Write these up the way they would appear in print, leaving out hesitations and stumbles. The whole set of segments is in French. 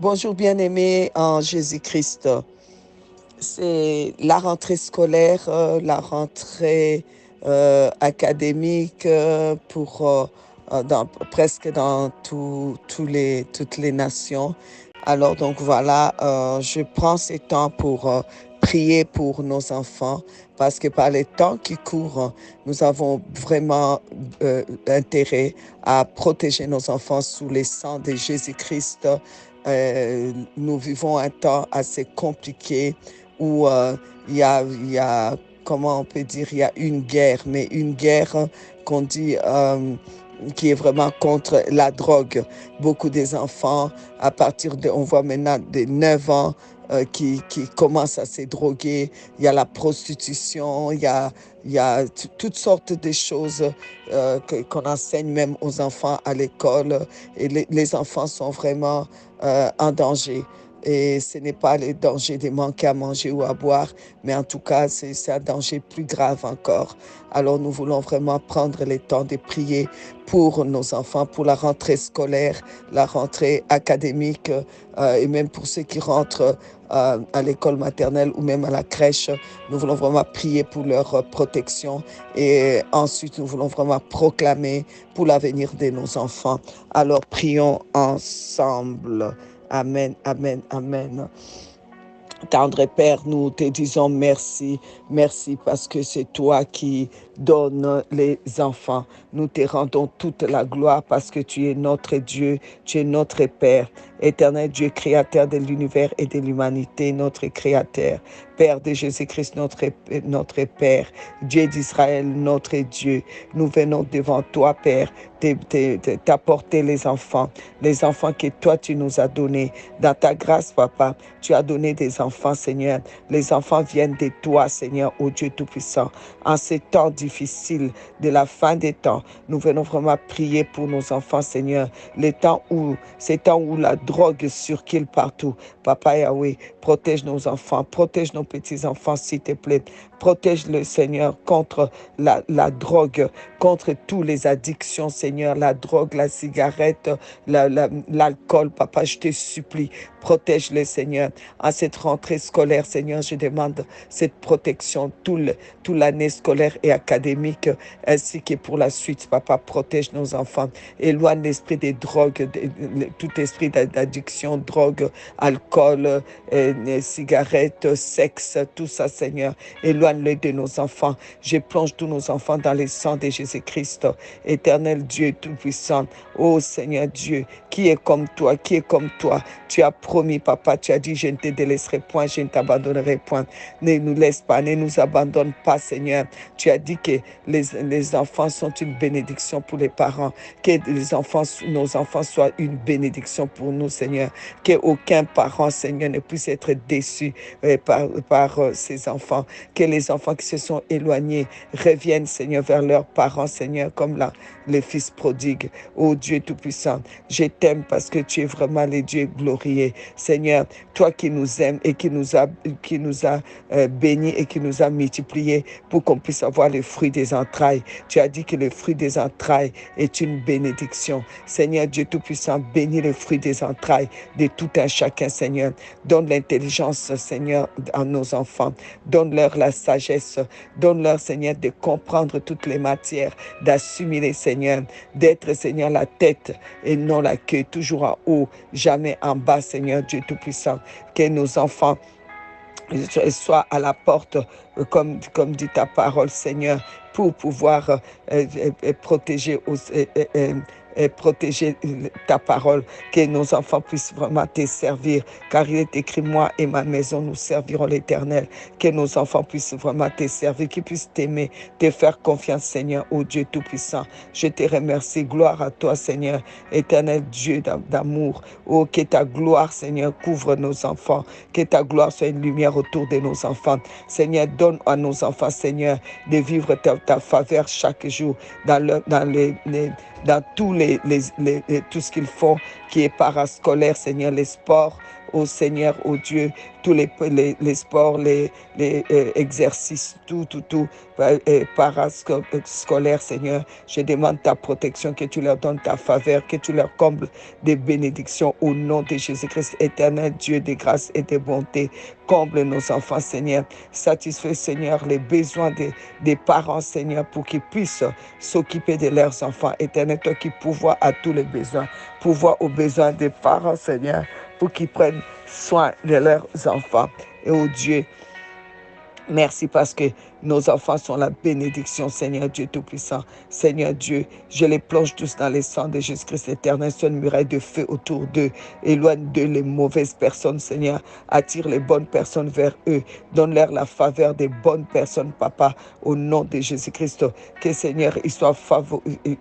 Bonjour bien-aimés en Jésus-Christ. C'est la rentrée scolaire, la rentrée académique presque dans toutes les nations. Alors donc voilà, je prends ces temps pour prier pour nos enfants parce que par les temps qui courent, nous avons vraiment intérêt à protéger nos enfants sous les sangs de Jésus-Christ. Nous vivons un temps assez compliqué où il y a, comment on peut dire, il y a une guerre, mais une guerre qu'on dit qui est vraiment contre la drogue. Beaucoup des enfants, on voit maintenant des 9 ans, qui commencent à se droguer. Il y a la prostitution, il y a toutes sortes de choses qu'on enseigne même aux enfants à l'école. Et les enfants sont vraiment en danger. Et ce n'est pas le danger de manquer à manger ou à boire, mais en tout cas, c'est un danger plus grave encore. Alors nous voulons vraiment prendre le temps de prier pour nos enfants, pour la rentrée scolaire, la rentrée académique, et même pour ceux qui rentrent à l'école maternelle ou même à la crèche. Nous voulons vraiment prier pour leur protection et ensuite nous voulons vraiment proclamer pour l'avenir de nos enfants. Alors prions ensemble. Amen, amen, amen. Tendre Père, nous te disons merci, merci parce que c'est toi qui donnes les enfants. Nous te rendons toute la gloire parce que tu es notre Dieu, tu es notre Père. Éternel Dieu, créateur de l'univers et de l'humanité, notre créateur. Père de Jésus-Christ, notre Père. Dieu d'Israël, notre Dieu. Nous venons devant toi, Père, t'apporter les enfants que toi tu nous as donnés. Dans ta grâce, Papa, tu as donné des enfants, Seigneur. Les enfants viennent de toi, Seigneur, ô Dieu Tout-Puissant. En ces temps difficiles de la fin des temps, nous venons vraiment prier pour nos enfants, Seigneur. Ces temps où la drogue circule partout. Papa Yahweh, protège nos enfants, protège nos petits-enfants, s'il te plaît. Protège le Seigneur contre la drogue, contre toutes les addictions, Seigneur, la drogue, la cigarette, l'alcool. Papa, je te supplie, protège le Seigneur. En cette rentrée scolaire, Seigneur, je demande cette protection toute l'année scolaire et académique, ainsi que pour la suite. Papa, protège nos enfants. Éloigne l'esprit des drogues, tout esprit d'addiction, drogue, alcool, cigarettes, sexe, tout ça, Seigneur. Éloigne-le de nos enfants. Je plonge tous nos enfants dans le sang de Jésus-Christ. Éternel Dieu Tout-Puissant, ô Seigneur Dieu, qui est comme toi, qui est comme toi. Tu as promis, Papa, tu as dit, je ne te délaisserai point, je ne t'abandonnerai point. Ne nous laisse pas, ne nous abandonne pas, Seigneur. Tu as dit que les enfants sont une bénédiction pour les parents, que nos enfants soient une bénédiction pour nous, Seigneur. Qu'aucun parent, Seigneur, ne puisse être déçu par ses enfants. Que les enfants qui se sont éloignés reviennent, Seigneur, vers leurs parents, Seigneur, comme les fils prodigues. Ô Dieu Tout-Puissant, je t'aime parce que tu es vraiment le Dieu glorieux. Seigneur, toi qui nous aimes et qui nous a bénis et qui nous a multipliés pour qu'on puisse avoir le fruit des entrailles. Tu as dit que le fruit des entrailles est une bénédiction. Seigneur Dieu Tout-Puissant, bénis le fruit des entrailles de tout un chacun, Seigneur. Donne l'intelligence, Seigneur, à nos enfants. Donne-leur la sagesse. Donne-leur, Seigneur, de comprendre toutes les matières, d'assimiler, Seigneur, d'être, Seigneur, la tête et non la queue, toujours en haut, jamais en bas, Seigneur Dieu Tout-Puissant. Que nos enfants soient à la porte, comme dit ta parole, Seigneur, pour pouvoir protéger protéger ta parole, que nos enfants puissent vraiment te servir, car il est écrit, moi et ma maison, nous servirons l'Éternel. Que nos enfants puissent vraiment te servir, qu'ils puissent t'aimer, te faire confiance, Seigneur, ô Dieu Tout-Puissant. Je te remercie, gloire à toi, Seigneur, éternel Dieu d'amour. Oh, que ta gloire, Seigneur, couvre nos enfants, que ta gloire soit une lumière autour de nos enfants. Seigneur, donne à nos enfants, Seigneur, de vivre ta faveur chaque jour dans tout ce qu'ils font qui est parascolaire, Seigneur, les sports, ô Seigneur, ô Dieu, tous les sports, les exercices, tout, parascolaire, Seigneur. Je demande ta protection, que tu leur donnes ta faveur, que tu leur combles des bénédictions au nom de Jésus-Christ, éternel Dieu de grâce et de bonté. Comble nos enfants, Seigneur. Satisfais, Seigneur, les besoins des parents, Seigneur, pour qu'ils puissent s'occuper de leurs enfants. Éternel, toi qui pourvois à tous les besoins, pourvois aux besoins des parents, Seigneur, pour qu'ils prennent soin de leurs enfants. Et oh Dieu, merci parce que nos enfants sont la bénédiction, Seigneur Dieu Tout-Puissant. Seigneur Dieu, je les plonge tous dans les sangs de Jésus-Christ éternel. Sois une muraille de feu autour d'eux. Éloigne d'eux les mauvaises personnes, Seigneur. Attire les bonnes personnes vers eux. Donne-leur la faveur des bonnes personnes, Papa, au nom de Jésus-Christ. Que, Seigneur, ils soient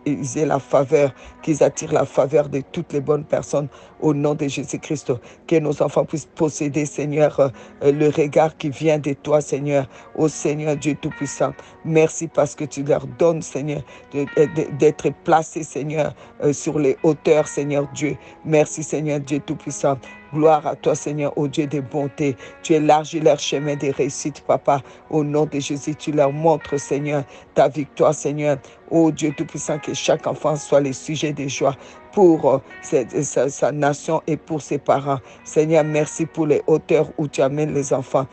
ils aient la faveur, qu'ils attirent la faveur de toutes les bonnes personnes, au nom de Jésus-Christ. Que nos enfants puissent posséder, Seigneur, le regard qui vient de toi, Seigneur. Ô Seigneur Dieu Tout-Puissant, merci parce que tu leur donnes, Seigneur, d'être placés, Seigneur, sur les hauteurs, Seigneur Dieu. Merci, Seigneur Dieu Tout-Puissant. Gloire à toi, Seigneur, ô Dieu de bonté. Tu élargis leur chemin de réussite, Papa. Au nom de Jésus, tu leur montres, Seigneur, ta victoire, Seigneur. Ô Dieu Tout-Puissant, que chaque enfant soit le sujet de joie pour sa nation et pour ses parents. Seigneur, merci pour les hauteurs où tu amènes les enfants.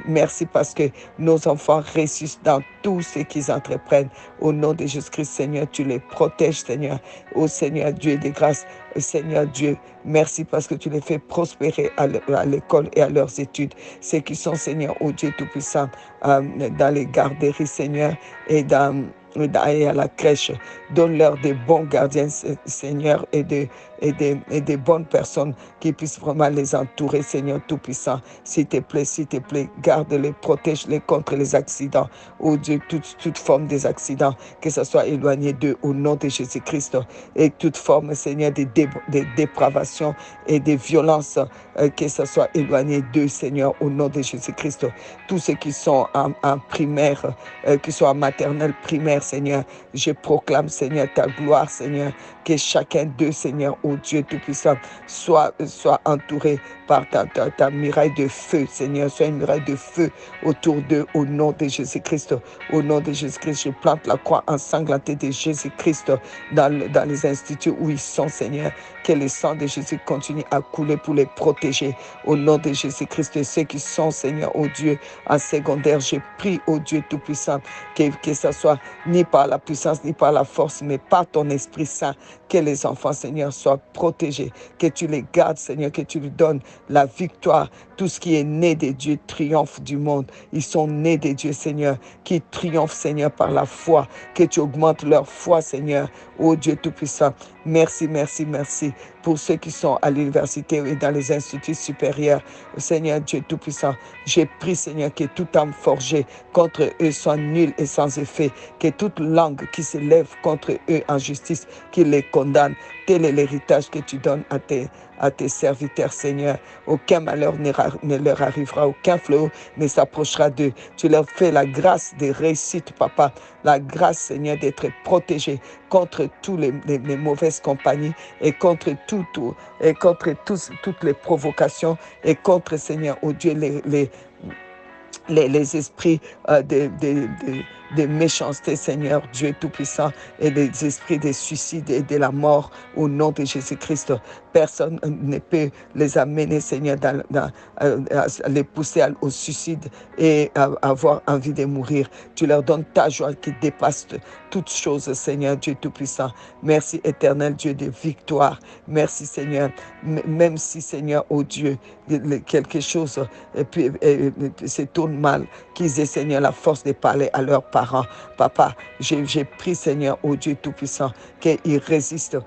Merci parce que nos enfants réussissent dans tout ce qu'ils entreprennent. Au nom de Jésus-Christ, Seigneur, tu les protèges, Seigneur. Ô Seigneur Dieu des grâces, Seigneur Dieu, merci parce que tu les fais prospérer à l'école et à leurs études. Ceux qui sont, Seigneur, ô Dieu Tout-Puissant, dans les garderies, Seigneur, et à la crèche. Donne-leur des bons gardiens, Seigneur, et des bonnes personnes qui puissent vraiment les entourer, Seigneur Tout-Puissant. S'il te plaît, garde-les, protège-les contre les accidents. Oh Dieu, toute forme des accidents, que ce soit éloigné d'eux au nom de Jésus-Christ. Et toute forme, Seigneur, de dépravation et de violence, que ce soit éloigné d'eux, Seigneur, au nom de Jésus-Christ. Tous ceux qui sont en primaire, qui sont en maternelle primaire, Seigneur, je proclame, Seigneur, ta gloire, Seigneur, que chacun d'eux, Seigneur, ô Dieu Tout-Puissant, soit entouré par ta muraille de feu, Seigneur, soit une muraille de feu autour d'eux, au nom de Jésus-Christ. Au nom de Jésus-Christ, je plante la croix ensanglantée de Jésus-Christ dans les instituts où ils sont, Seigneur. Que le sang de Jésus continue à couler pour les protéger. Au nom de Jésus-Christ, et ceux qui sont, Seigneur, ô Dieu, en secondaire, je prie, ô Dieu Tout-Puissant, que ce soit ni par la puissance, ni par la force, mais par ton Esprit Saint, que les enfants, Seigneur, soient protégés, que tu les gardes, Seigneur, que tu lui donnes la victoire. Tout ce qui est né de Dieu triomphe du monde. Ils sont nés de Dieu, Seigneur, qui triomphe, Seigneur, par la foi, que tu augmentes leur foi, Seigneur, ô Dieu Tout-Puissant. Merci, merci, merci pour ceux qui sont à l'université et dans les instituts supérieurs. Seigneur Dieu Tout-Puissant, j'ai pris, Seigneur, que toute âme forgée contre eux soit nulle et sans effet, que toute langue qui se lève contre eux en justice, qu'il les condamne. Tel est l'héritage que tu donnes à tes serviteurs, Seigneur. Aucun malheur ne leur arrivera, aucun fléau ne s'approchera d'eux. Tu leur fais la grâce de réussite, Papa, la grâce, Seigneur, d'être protégés contre toutes les mauvaises compagnies et contre toutes les provocations et contre, Seigneur, oh Dieu, les esprits de méchanceté, Seigneur Dieu Tout-Puissant, et les esprits de suicide et de la mort au nom de Jésus-Christ. Personne ne peut les amener, Seigneur, les pousser au suicide et avoir envie de mourir. Tu leur donnes ta joie qui dépasse toutes choses, Seigneur Dieu Tout-Puissant. Merci, éternel Dieu de victoire. Merci, Seigneur. Même si, Seigneur, oh Dieu, quelque chose se tourne mal, qu'ils aient, Seigneur, la force de parler à leurs parents. Papa, j'ai pris, Seigneur, oh Dieu Tout-Puissant, qu'ils résistent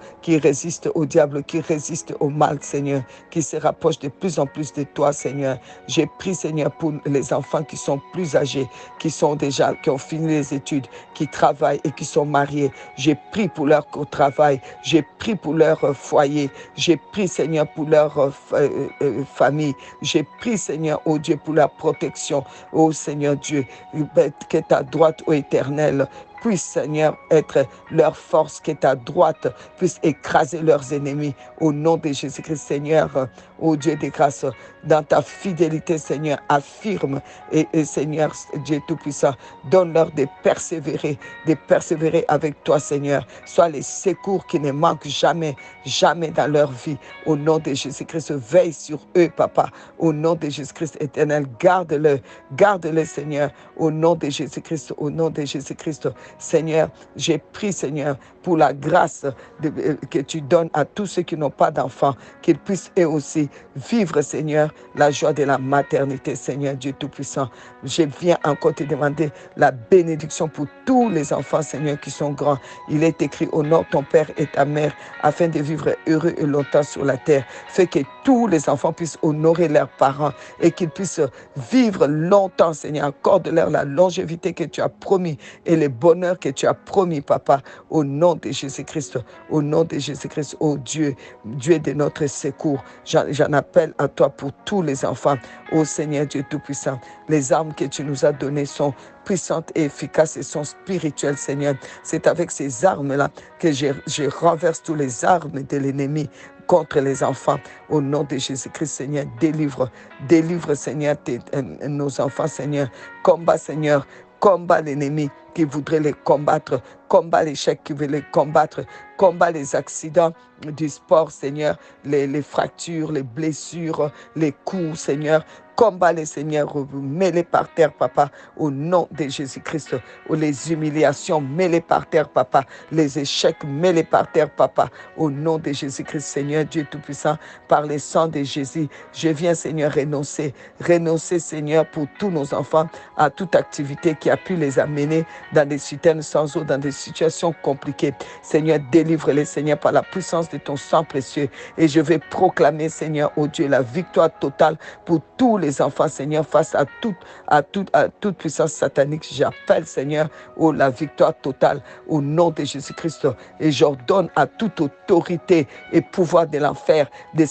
au diable, qu'ils résistent au mal, Seigneur, qu'ils se rapprochent de plus en plus de toi, Seigneur. J'ai pris, Seigneur, pour les enfants qui sont plus âgés, qui ont fini les études, qui travaillent et qui sont mariés. J'ai pris pour leur travail, j'ai pris pour leur foyer, j'ai pris, Seigneur, pour leur famille. J'ai pris, Seigneur, oh Dieu, pour la protection. Oh Seigneur Dieu, que ta droite, ô Éternel, puisse, Seigneur, être leur force, que ta droite puisse écraser leurs ennemis. Au nom de Jésus-Christ, Seigneur, ô Dieu des grâces, dans ta fidélité, Seigneur, affirme et Seigneur, Dieu Tout-Puissant, donne-leur de persévérer avec toi, Seigneur. Sois les secours qui ne manquent jamais, jamais dans leur vie. Au nom de Jésus-Christ, veille sur eux, Papa. Au nom de Jésus-Christ éternel, garde-le, Seigneur. Au nom de Jésus-Christ, au nom de Jésus-Christ, Seigneur, j'ai prié, Seigneur, pour la grâce que tu donnes à tous ceux qui n'ont pas d'enfants, qu'ils puissent eux aussi vivre, Seigneur, la joie de la maternité, Seigneur Dieu Tout-Puissant. Je viens encore te demander la bénédiction pour tous les enfants, Seigneur, qui sont grands. Il est écrit: honore ton père et ta mère, afin de vivre heureux et longtemps sur la terre. Fais que tous les enfants puissent honorer leurs parents et qu'ils puissent vivre longtemps, Seigneur. Accorde-leur la longévité que tu as promis et le bonheur que tu as promis, Papa, au nom de Jésus-Christ, au nom de Jésus-Christ, ô Dieu, Dieu de notre secours. J'en appelle à toi pour tous les enfants, ô Seigneur Dieu Tout-Puissant. Les armes que tu nous as données sont puissantes et efficaces et sont spirituelles, Seigneur. C'est avec ces armes-là que je renverse tous les armes de l'ennemi contre les enfants. Au nom de Jésus-Christ, Seigneur, délivre, Seigneur, nos enfants, Seigneur. Combat, Seigneur, combat l'ennemi qui voudrait les combattre, combat l'échec qui veut les combattre, combat les accidents du sport, Seigneur, les fractures, les blessures, les coups, Seigneur. Combat-les, Seigneur, mets-les par terre, Papa, au nom de Jésus-Christ. Les humiliations, mets-les par terre, Papa. Les échecs, mets-les par terre, Papa, au nom de Jésus-Christ, Seigneur, Dieu Tout-Puissant, par le sang de Jésus. Je viens, Seigneur, renoncer, Seigneur, pour tous nos enfants, à toute activité qui a pu les amener dans des citernes sans eau, dans des situations compliquées. Seigneur, délivre-les, Seigneur, par la puissance de ton sang précieux. Et je vais proclamer, Seigneur, ô Dieu, la victoire totale pour tous les enfants, Seigneur, face à toute puissance satanique. J'appelle, Seigneur, la victoire totale au nom de Jésus-Christ. Et j'ordonne à toute autorité et pouvoir de l'enfer de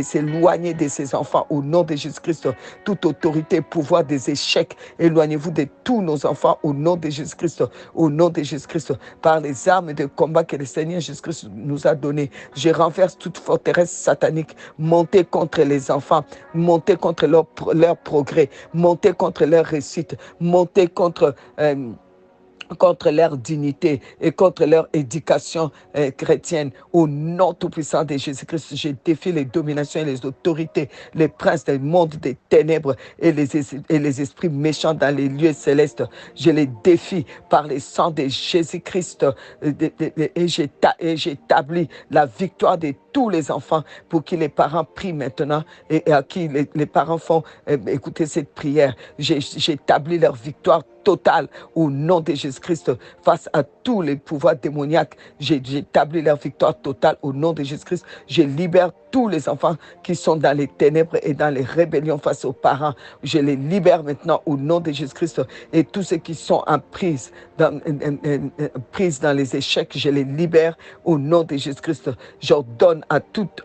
s'éloigner de ces enfants au nom de Jésus-Christ. Toute autorité et pouvoir des échecs, éloignez-vous de tous nos enfants au nom de Jésus-Christ. Au nom de Jésus-Christ, par les armes de combat que le Seigneur Jésus-Christ nous a données, je renverse toute forteresse satanique montée contre les enfants, montée contre leur progrès, montée contre leur réussite, montée contre leur dignité et contre leur éducation chrétienne. Au nom tout-puissant de Jésus-Christ, je défie les dominations et les autorités, les princes du monde des ténèbres et les esprits méchants dans les lieux célestes. Je les défie par le sang de Jésus-Christ et j'établis la victoire de tous les enfants pour qui les parents prient maintenant et à qui les parents font écouter cette prière. J'établis leur victoire totale au nom de Jésus-Christ face à tous les pouvoirs démoniaques. J'établis leur victoire totale au nom de Jésus-Christ. Je libère tous les enfants qui sont dans les ténèbres et dans les rébellions face aux parents. Je les libère maintenant au nom de Jésus-Christ. Et tous ceux qui sont en prise dans les échecs, je les libère au nom de Jésus-Christ. J'ordonne à toute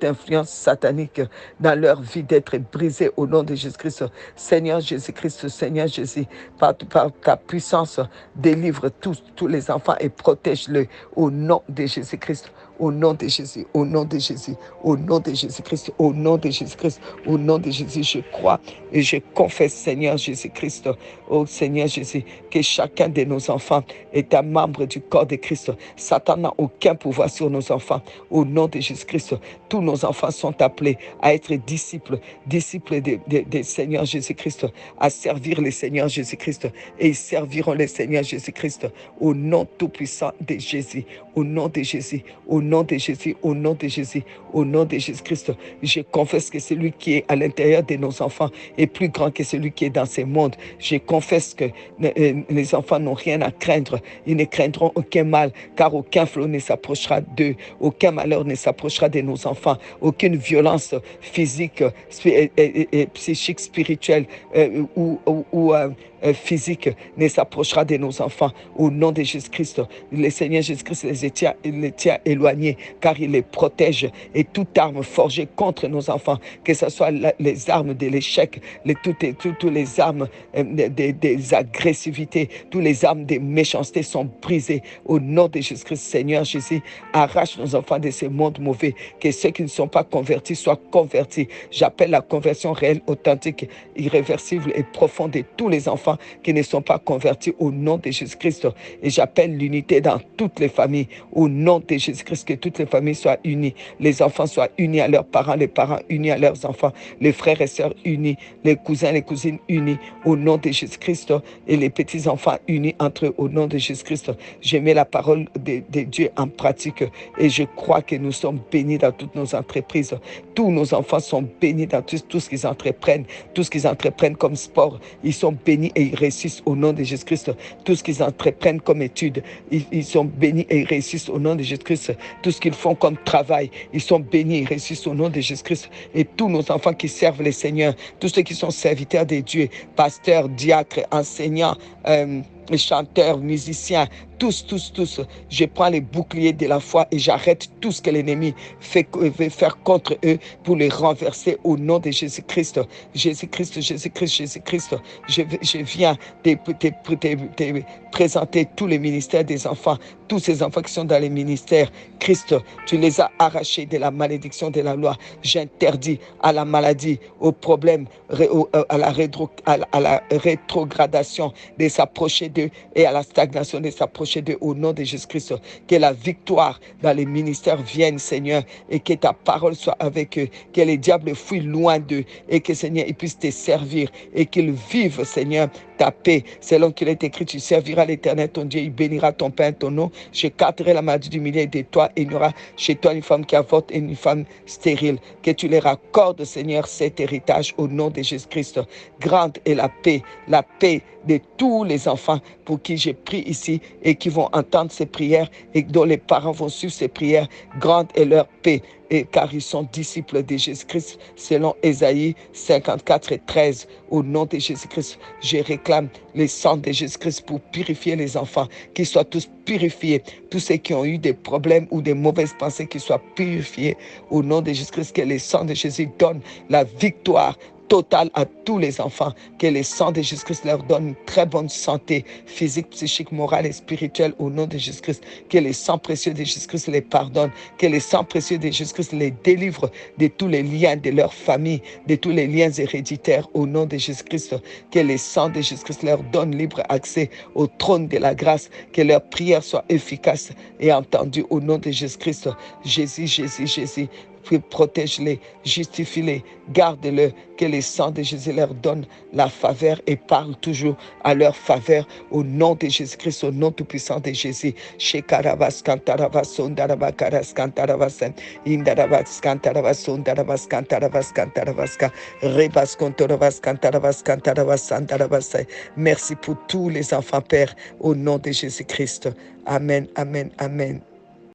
influence satanique dans leur vie d'être brisée au nom de Jésus-Christ. Seigneur Jésus-Christ, Seigneur Jésus, par ta puissance, délivre tous les enfants et protège-les au nom de Jésus-Christ. Au nom de Jésus, au nom de Jésus, au nom de Jésus-Christ, au nom de Jésus-Christ, au nom de Jésus, je crois et je confesse, Seigneur Jésus-Christ, oh Seigneur Jésus, que chacun de nos enfants est un membre du corps de Christ. Satan n'a aucun pouvoir sur nos enfants. Au nom de Jésus-Christ, tous nos enfants sont appelés à être disciples des Seigneur Jésus-Christ, à servir le Seigneur Jésus-Christ, et ils serviront le Seigneur Jésus-Christ au nom tout-puissant de Jésus, au nom de Jésus, au nom de Jésus, au nom de Jésus, au nom de Jésus-Christ. Je confesse que celui qui est à l'intérieur de nos enfants est plus grand que celui qui est dans ce monde. Je confesse que les enfants n'ont rien à craindre. Ils ne craindront aucun mal, car aucun flot ne s'approchera d'eux. Aucun malheur ne s'approchera de nos enfants. Aucune violence physique et psychique, spirituelle ou physique ne s'approchera de nos enfants. Au nom de Jésus-Christ, le Seigneur Jésus-Christ les tient éloignés, car il les protège. Et toute arme forgée contre nos enfants, que ce soit les armes de l'échec, toutes les armes des agressivités, toutes les armes des méchancetés sont brisées. Au nom de Jésus-Christ, Seigneur Jésus, arrache nos enfants de ces mondes mauvais, que ceux qui ne sont pas convertis soient convertis. J'appelle la conversion réelle, authentique, irréversible et profonde de tous les enfants qui ne sont pas convertis au nom de Jésus-Christ. Et j'appelle l'unité dans toutes les familles au nom de Jésus-Christ, que toutes les familles soient unies, les enfants soient unis à leurs parents, les parents unis à leurs enfants, les frères et sœurs unis, les cousins, les cousines unis au nom de Jésus-Christ et les petits-enfants unis entre eux au nom de Jésus-Christ. Je mets la parole de Dieu en pratique et je crois que nous sommes bénis dans toutes nos entreprises. Tous nos enfants sont bénis dans tout ce qu'ils entreprennent, tout ce qu'ils entreprennent comme sport. Ils sont bénis et ils réussissent au nom de Jésus-Christ. Tout ce qu'ils entreprennent comme études, ils sont bénis et ils réussissent au nom de Jésus-Christ. Tout ce qu'ils font comme travail, ils sont bénis et ils réussissent au nom de Jésus-Christ. Et tous nos enfants qui servent les Seigneurs, tous ceux qui sont serviteurs de Dieu, pasteurs, diacres, enseignants, chanteurs, musiciens, tous, je prends les boucliers de la foi et j'arrête tout ce que l'ennemi veut faire contre eux pour les renverser au nom de Jésus-Christ. Jésus-Christ. Je viens te présenter tous les ministères des enfants, tous ces enfants qui sont dans les ministères. Christ, tu les as arrachés de la malédiction de la loi. J'interdis à la maladie, aux problèmes, à la rétrogradation de s'approcher d'eux et à la stagnation de s'approcher d'eux au nom de Jésus-Christ. Que la victoire dans les ministères vienne, Seigneur, et que ta parole soit avec eux, que les diables fuient loin d'eux et que, Seigneur, ils puissent te servir et qu'ils vivent, Seigneur, ta paix. Selon qu'il est écrit, tu serviras l'Éternel, ton Dieu, il bénira ton pain, ton nom. Je capterai la maladie du milieu de toi et il y aura chez toi une femme qui avorte et une femme stérile. Que tu leur accordes, Seigneur, cet héritage au nom de Jésus-Christ. Grande est la paix de tous les enfants pour qui j'ai pris ici et qui vont entendre ces prières et dont les parents vont suivre ces prières. Grande est leur paix. Et car ils sont disciples de Jésus-Christ, selon Ésaïe 54 et 13. Au nom de Jésus-Christ, je réclame le sang de Jésus-Christ pour purifier les enfants, qu'ils soient tous purifiés. Tous ceux qui ont eu des problèmes ou des mauvaises pensées, qu'ils soient purifiés. Au nom de Jésus-Christ, que le sang de Jésus donne la victoire totale à tous les enfants, que le sang de Jésus-Christ leur donne une très bonne santé physique, psychique, morale et spirituelle au nom de Jésus-Christ, que le sang précieux de Jésus-Christ les pardonne, que le sang précieux de Jésus-Christ les délivre de tous les liens de leur famille, de tous les liens héréditaires au nom de Jésus-Christ, que le sang de Jésus-Christ leur donne libre accès au trône de la grâce, que leurs prières soient efficaces et entendues au nom de Jésus-Christ. Jésus, protège-les, justifie-les, garde-les, que le sang de Jésus leur donne la faveur et parle toujours à leur faveur au nom de Jésus-Christ, au nom tout-puissant de Jésus. Shekarabas kantarabas sondarabas karas kantarabas indarabas kantarabas sondarabas kantarabas kantarabaska rebas kontorabas kantarabas kantarabas sandarabas. Merci pour tous les enfants, Père, au nom de Jésus-Christ. Amen, amen, amen.